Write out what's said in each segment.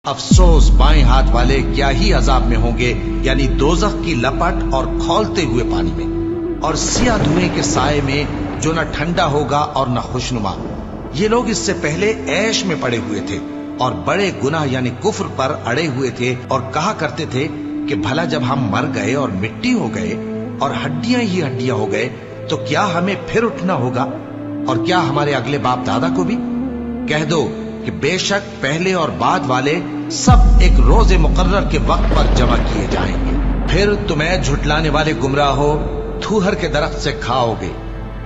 افسوس بائیں ہاتھ والے کیا ہی عذاب میں ہوں گے، یعنی دوزخ کی لپٹ اور کھولتے ہوئے پانی میں، اور سیاہ دھوئیں کے سائے میں جو نہ ٹھنڈا ہوگا اور نہ خوشنما۔ یہ لوگ اس سے پہلے عیش میں پڑے ہوئے تھے اور بڑے گناہ یعنی کفر پر اڑے ہوئے تھے، اور کہا کرتے تھے کہ بھلا جب ہم مر گئے اور مٹی ہو گئے اور ہڈیاں ہی ہڈیاں ہو گئے تو کیا ہمیں پھر اٹھنا ہوگا، اور کیا ہمارے اگلے باپ دادا کو بھی؟ کہہ دو کہ بے شک پہلے اور بعد والے سب ایک روز مقرر کے وقت پر جمع کیے جائیں گے۔ پھر تمہیں جھٹلانے والے گمراہ ہو، تھوہر کے درخت سے کھاؤ گے،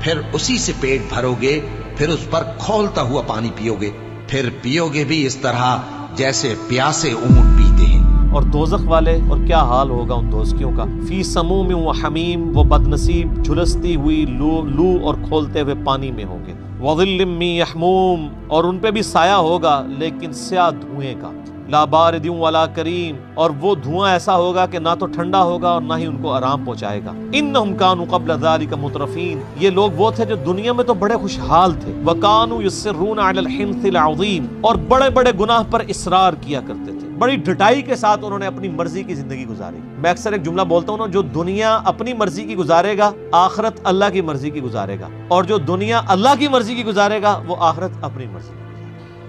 پھر اسی سے پیٹ بھرو گے، پھر اس پر کھولتا ہوا پانی پیو گے، پھر پیو گے بھی اس طرح جیسے پیاسے اونٹ پیتے ہیں۔ اور دوزخ والے، اور کیا حال ہوگا ان دوزخیوں کا، فی سموم و حمیم، وہ بد نصیب جھلستی ہوئی لو اور کھولتے ہوئے پانی میں ہوں گے، وظل من یحموم، اور ان پہ بھی سایہ ہوگا لیکن سیاہ دھوئیں کا، لا بارد ولا کریم، اور وہ دھواں ایسا ہوگا کہ نہ تو ٹھنڈا ہوگا اور نہ ہی ان کو آرام پہنچائے گا۔ انہم کانوا قبل ذلک مترفین، یہ لوگ وہ تھے جو دنیا میں تو بڑے خوشحال تھے، وکانوا یصرون علی الحنث العظیم، اور بڑے بڑے گناہ پر اصرار کیا کرتے تھے، بڑی ڈٹائی کے ساتھ انہوں نے اپنی مرضی کی زندگی گزاری۔ میں اکثر ایک جملہ بولتا ہوں نا، جو دنیا اپنی مرضی کی گزارے گا آخرت اللہ کی مرضی کی گزارے گا، اور جو دنیا اللہ کی مرضی کی گزارے گا وہ آخرت اپنی مرضی کی۔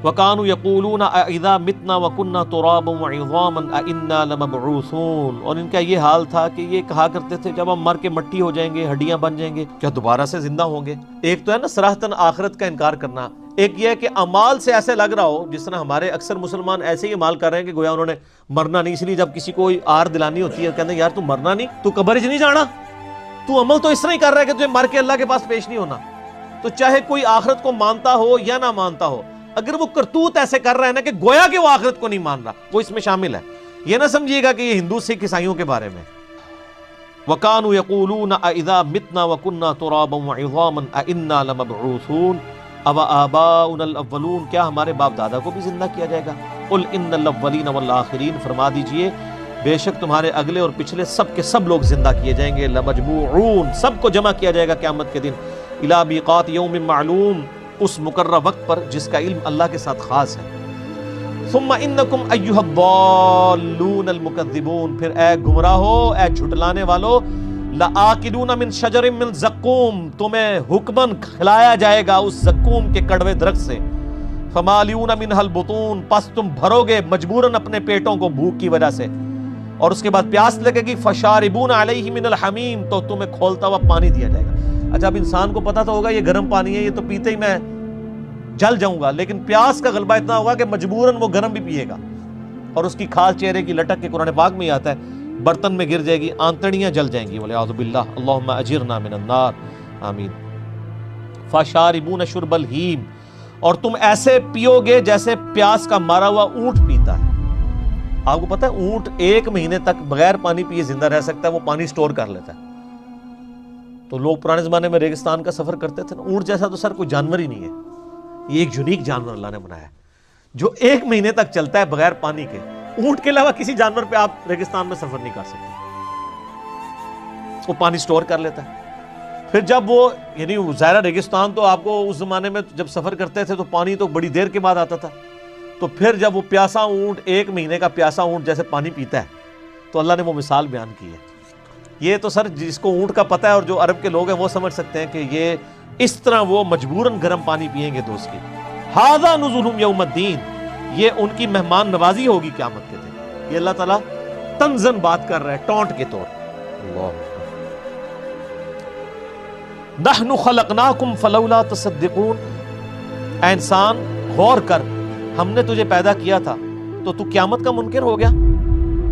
وَكَانُوا يَقُولُونَ أَإِذَا مِتْنَا وَكُنَّا تُرَابًا وَعِظَامًا أَإِنَّا لَمَبْعُوثُونَ، اور ان کا یہ حال تھا کہ یہ کہا کرتے تھے جب ہم مر کے مٹی ہو جائیں گے، ہڈیاں بن جائیں گے، کیا دوبارہ سے زندہ ہوں گے؟ ایک تو ہے نا صراحتاً آخرت کا انکار کرنا، ایک یہ ہے کہ اعمال سے ایسے لگ رہا ہو، جس طرح ہمارے اکثر مسلمان ایسے ہی اعمال کر رہے ہیں کہ گویا انہوں نے مرنا نہیں، اس لیے جب کسی کو آر دلانی ہوتی ہے کہتے ہیں یار تو مرنا نہیں، تو قبر نہیں جانا، تو عمل تو اس طرح ہی کر رہا ہے کہ تجھے مر کے اللہ کے پاس پیش نہیں ہونا۔ تو چاہے کوئی آخرت کو مانتا ہو یا نہ مانتا ہو، اگر وہ کرتوت ایسے کر رہا ہے نا کہ گویا کہ وہ آخرت کو نہیں مان رہا، وہ اس میں شامل ہے۔ یہ نہ سمجھیے گا کہ یہ ہندو سکھ عیسائیوں کے بارے میں۔ وَكَانُوا يَقُولُونَ أَإِذَا مِتْنَا وَكُنَّا تُرَابًا وَعِظَامًا أَإِنَّا لَمَبْعُوثُونَ أَوَآبَاؤُنَا الْأَوَّلُونَ، کیا ہمارے باپ دادا کو بھی زندہ کیا جائے گا؟ قُلْ إِنَّ الْأَوَّلِينَ وَالْآخِرِينَ، فرما دیجئے بے شک تمہارے اگلے اور پچھلے سب کے سب لوگ زندہ کیے جائیں گے، لَمَجْمُوعُونَ، سب کو جمع کیا جائے گا قیامت کے دن، إِلَى مِيقَاتِ يَوْمٍ معلوم، اس مقررہ وقت پر جس کا علم اللہ کے ساتھ خاص ہے۔ ثم انکم ایھا الضالون المکذبون، پھر اے گمراہو، اے جھٹلانے والو، لآکلون من شجر من زقوم، تمہیں حکماً کھلایا جائے گا اس زقوم کے کڑوے درخت سے، فمالئون منھا البطون، پس تم بھرو گے مجبوراً اپنے پیٹوں کو بھوک کی وجہ سے، اور اس کے بعد پیاس لگے گی، فشاربون علیہ من الحمیم، تو تمہیں کھولتا ہوا پانی دیا جائے گا۔ اچھا اب انسان کو پتا تو ہوگا یہ گرم پانی ہے، یہ تو پیتے ہی میں جل جاؤں گا، لیکن پیاس کا غلبہ اتنا ہوگا کہ مجبوراً وہ گرم بھی پیے گا، اور اس کی کھال چہرے کی لٹک کے قرآن پاک میں ہی آتا ہے، برتن میں گر جائے گی، آنتڑیاں جل جائیں گی، والعیاذ باللہ، اللہم اجرنا من النار، آمین۔ فشاربون شرب الہیم، اور تم ایسے پیو گے جیسے پیاس کا مارا ہوا اونٹ پیتا ہے۔ آپ کو پتا ہے اونٹ 1 مہینے تک بغیر پانی پیے زندہ رہ سکتا ہے، وہ پانی سٹور کر لیتا ہے۔ تو لوگ پرانے زمانے میں ریگستان کا سفر کرتے تھے نا، اونٹ جیسا تو سر کوئی جانور ہی نہیں ہے، یہ ایک یونیک جانور اللہ نے بنایا ہے جو 1 مہینے تک چلتا ہے بغیر پانی کے۔ اونٹ کے علاوہ کسی جانور پہ آپ ریگستان میں سفر نہیں کر سکتے، وہ پانی سٹور کر لیتا ہے۔ پھر جب وہ یعنی ظاہرہ ریگستان تو آپ کو اس زمانے میں جب سفر کرتے تھے تو پانی تو بڑی دیر کے بعد آتا تھا، تو پھر جب وہ پیاسا اونٹ 1 مہینے کا پیاسا اونٹ جیسے پانی پیتا ہے تو اللہ نے وہ مثال بیان کی ہے۔ یہ تو سر جس کو اونٹ کا پتہ ہے اور جو عرب کے لوگ ہیں وہ سمجھ سکتے ہیں کہ یہ اس طرح وہ مجبوراً گرم پانی پیئیں گے دوست کی۔ ھذا نزلہم یوم الدین، یہ ان کی مہمان نوازی ہوگی قیامت کے دن۔ یہ اللہ تعالیٰ تنزن بات کر رہا ہے، ٹونٹ کے طور۔ اللہ نحن خلقناکم فلولا تصدقون، اے انسان غور کر، ہم نے تجھے پیدا کیا تھا تو تو قیامت کا منکر ہو گیا۔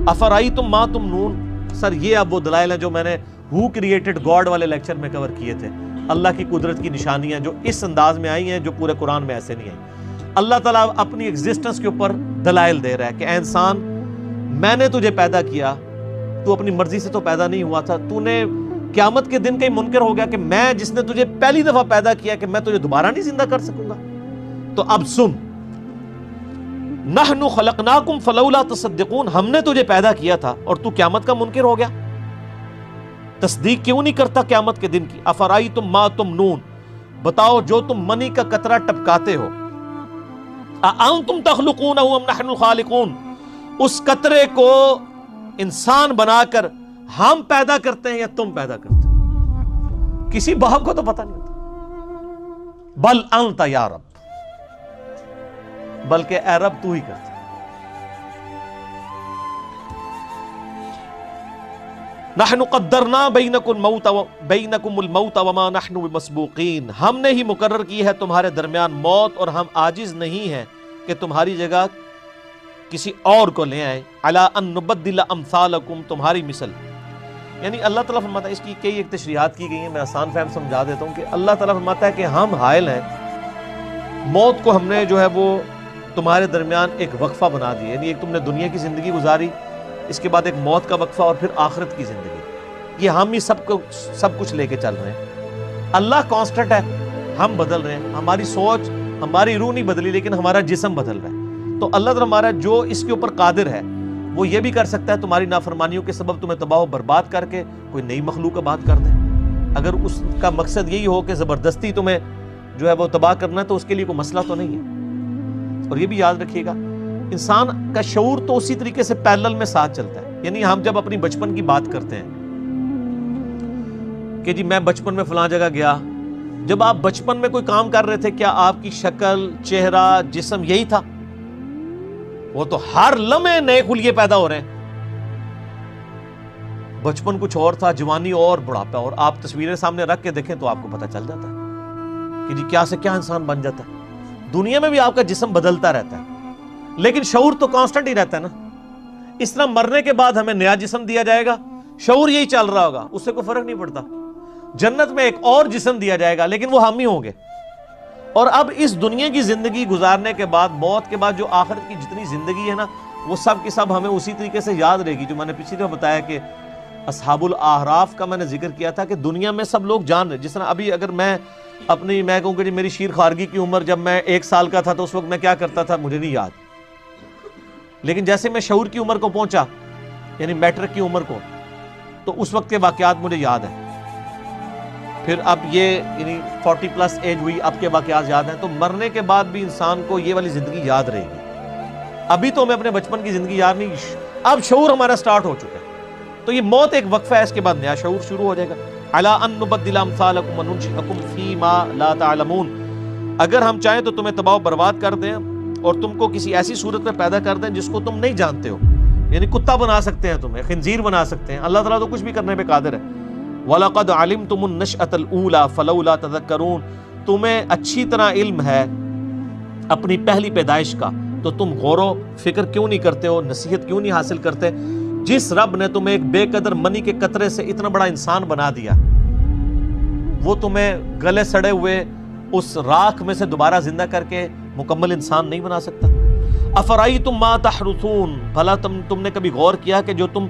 افرأیتم ما تمنون، سر یہ اب وہ دلائل ہیں جو میں نے ہو کریٹڈ گاڈ والے لیکچر میں کور کیے تھے، اللہ کی قدرت کی نشانیاں جو اس انداز میں آئی ہیں جو پورے قرآن میں ایسے نہیں آئی۔ اللہ تعالیٰ اپنی ایگزسٹنس کے اوپر دلائل دے رہا ہے کہ اے انسان میں نے تجھے پیدا کیا، تو اپنی مرضی سے تو پیدا نہیں ہوا تھا، تو نے قیامت کے دن کا ہی منکر ہو گیا کہ میں جس نے تجھے پہلی دفعہ پیدا کیا کہ میں تجھے دوبارہ نہیں زندہ کر سکوں گا۔ تو اب سن، نحن خلقناکم فلولا تصدقون، ہم نے تجھے پیدا کیا تھا اور تو قیامت کا منکر ہو گیا، تصدیق کیوں نہیں کرتا قیامت کے دن کی؟ افرأیتم ما تمنون، بتاؤ جو تم منی کا قطرہ ٹپکاتے ہو، اانتم تخلقونہ ام نحن الخالقون، اس قطرے کو انسان بنا کر ہم پیدا کرتے ہیں یا تم پیدا کرتے ہو؟ کسی باپ کو تو پتہ نہیں ہوتا. بل انت یا رب، بلکہ اے رب تو ہی کرتا. نحن قدرنا بینکم الموت وما نحن بمسبوقین، ہم نے ہی مقرر کی ہے تمہارے درمیان موت اور ہم عاجز نہیں ہیں کہ تمہاری جگہ کسی اور کو لے آئیں. علی ان نبدل امثالکم، تمہاری مثل. یعنی اللہ تعالیٰ فرماتا ہے، اس کی کئی ایک تشریحات کی گئی ہیں، میں آسان فہم سمجھا دیتا ہوں کہ اللہ تعالیٰ فرماتا ہے کہ ہم حائل ہیں، موت کو ہم نے جو ہے وہ تمہارے درمیان ایک وقفہ بنا دیا. یعنی ایک تم نے دنیا کی زندگی گزاری، اس کے بعد ایک موت کا وقفہ اور پھر آخرت کی زندگی. یہ ہم ہی سب کچھ لے کے چل رہے ہیں. اللہ کانسٹنٹ ہے، ہم بدل رہے ہیں. ہماری سوچ، ہماری روح نہیں بدلی لیکن ہمارا جسم بدل رہا ہے. تو اللہ تعالیٰ ہمارا جو اس کے اوپر قادر ہے وہ یہ بھی کر سکتا ہے تمہاری نافرمانیوں کے سبب تمہیں تباہ و برباد کر کے کوئی نئی مخلوق آباد کر دے. اگر اس کا مقصد یہی ہو کہ زبردستی تمہیں جو ہے وہ تباہ کرنا ہے تو اس کے لیے کوئی مسئلہ تو نہیں ہے. اور یہ بھی یاد رکھیے گا، انسان کا شعور تو اسی طریقے سے پیرلل میں ساتھ چلتا ہے. یعنی ہم جب اپنی بچپن کی بات کرتے ہیں کہ جی میں بچپن میں فلاں جگہ گیا، جب آپ بچپن میں کوئی کام کر رہے تھے کیا آپ کی شکل، چہرہ، جسم یہی تھا؟ وہ تو ہر لمحے نئے خلیے پیدا ہو رہے ہیں. بچپن کچھ اور تھا، جوانی اور بڑھاپا اور. آپ تصویریں سامنے رکھ کے دیکھیں تو آپ کو پتہ چل جاتا ہے کہ جی کیا سے کیا انسان بن جاتا ہے. دنیا میں بھی آپ کا جسم بدلتا رہتا ہے لیکن شعور تو کانسٹنٹ ہی رہتا ہے نا. اس طرح مرنے کے بعد ہمیں نیا جسم دیا جائے گا، شعور یہی چل رہا ہوگا، اس سے کوئی فرق نہیں پڑتا. جنت میں ایک اور جسم دیا جائے گا لیکن وہ ہم ہی ہوں گے. اور اب اس دنیا کی زندگی گزارنے کے بعد، موت کے بعد جو آخرت کی جتنی زندگی ہے نا، وہ سب کی سب ہمیں اسی طریقے سے یاد رہے گی. جو میں نے پچھلی دفعہ بتایا کہ اصحاب الاعراف کا میں نے ذکر کیا تھا کہ دنیا میں سب لوگ جان رہے. جس طرح ابھی اگر میں کہوں کہ میری شیر خارگی کی عمر جب میں 1 سال کا تھا تو اس وقت میں کیا کرتا تھا مجھے نہیں یاد، لیکن جیسے میں شعور کی عمر کو پہنچا، یعنی میٹرک کی عمر کو، تو اس وقت کے واقعات مجھے یاد ہیں. پھر اب یہ یعنی 40 پلس ایج ہوئی، اب کے واقعات یاد ہیں. تو مرنے کے بعد بھی انسان کو یہ والی زندگی یاد رہے گی. ابھی تو ہمیں اپنے بچپن کی زندگی یاد نہیں، اب شعور ہمارا سٹارٹ ہو چکا ہے. تو یہ موت ایک وقفہ ہے، اس کے بعد نیا شعور شروع ہو جائے گا. الا ان نبدل امثالکم وننشئکم فیما لا تعلمون، اگر ہم چاہیں تو تمہیں تباہ و برباد کر دیں اور تم کو کسی ایسی صورت میں پیدا کر دیں جس کو تم نہیں جانتے ہو. یعنی کتا بنا سکتے ہیں تمہیں، خنزیر بنا سکتے ہیں. اللہ تعالیٰ تو کچھ بھی کرنے پہ قادر ہے. وَلَقَدْ عَلِمْتُمُ النَّشْأَةَ الْأُولَى فَلَوْلَا تَذَكَّرُونَ، تمہیں اچھی طرح علم ہے اپنی پہلی پیدائش کا، تو تم غور و فکر کیوں نہیں کرتے ہو، نصیحت کیوں نہیں حاصل کرتے؟ جس رب نے تمہیں ایک بے قدر منی کے قطرے سے اتنا بڑا انسان بنا دیا، وہ تمہیں گلے سڑے ہوئے اس راکھ میں سے دوبارہ زندہ کر کے مکمل انسان نہیں بنا سکتا؟ افرائیتم ما تحرثون، بھلا تم نے کبھی غور کیا کہ جو تم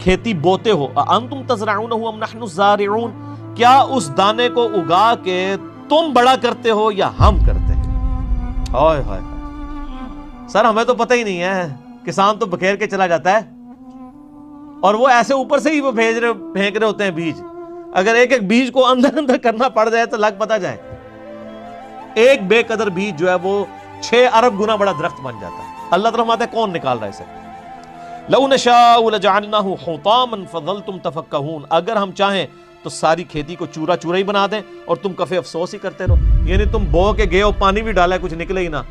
کھیتی بوتے ہو، انتم تزرعونہ ام نحن الزارعون، کیا اس دانے کو اگا کے تم بڑا کرتے ہو یا ہم کرتے ہیں؟ ہائے ہائے سر، ہمیں تو پتہ ہی نہیں ہے. کسان تو بکھیر کے چلا جاتا ہے اور وہ ایسے اوپر سے ہی وہ پھینک رہے ہوتے ہیں بیج. اگر ایک ایک بیج کو اندر کرنا پڑ جائے تو لگ پتہ جائے. ایک بے قدر بیج جو ہے وہ 6 ارب گنا بڑا درخت بن جاتا ہے. اللہ تعالیٰ فرماتا ہے کون نکال رہا ہے اسے؟ لَوْ نَشَاءُ لَجَعَلْنَاهُ حُطَامًا فَظَلْتُمْ تَفَكَّهُونَ، اگر ہم چاہیں تو ساری کھیتی کو چورا چورا ہی بنا دیں اور تم کفے افسوس ہی کرتے رہو. یعنی تم بو کے گئے ہو، پانی بھی ڈالا ہے، کچھ نکلے ہی نہ،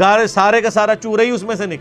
گارے سارے کا سارا چورا ہی اس میں سے نکلے.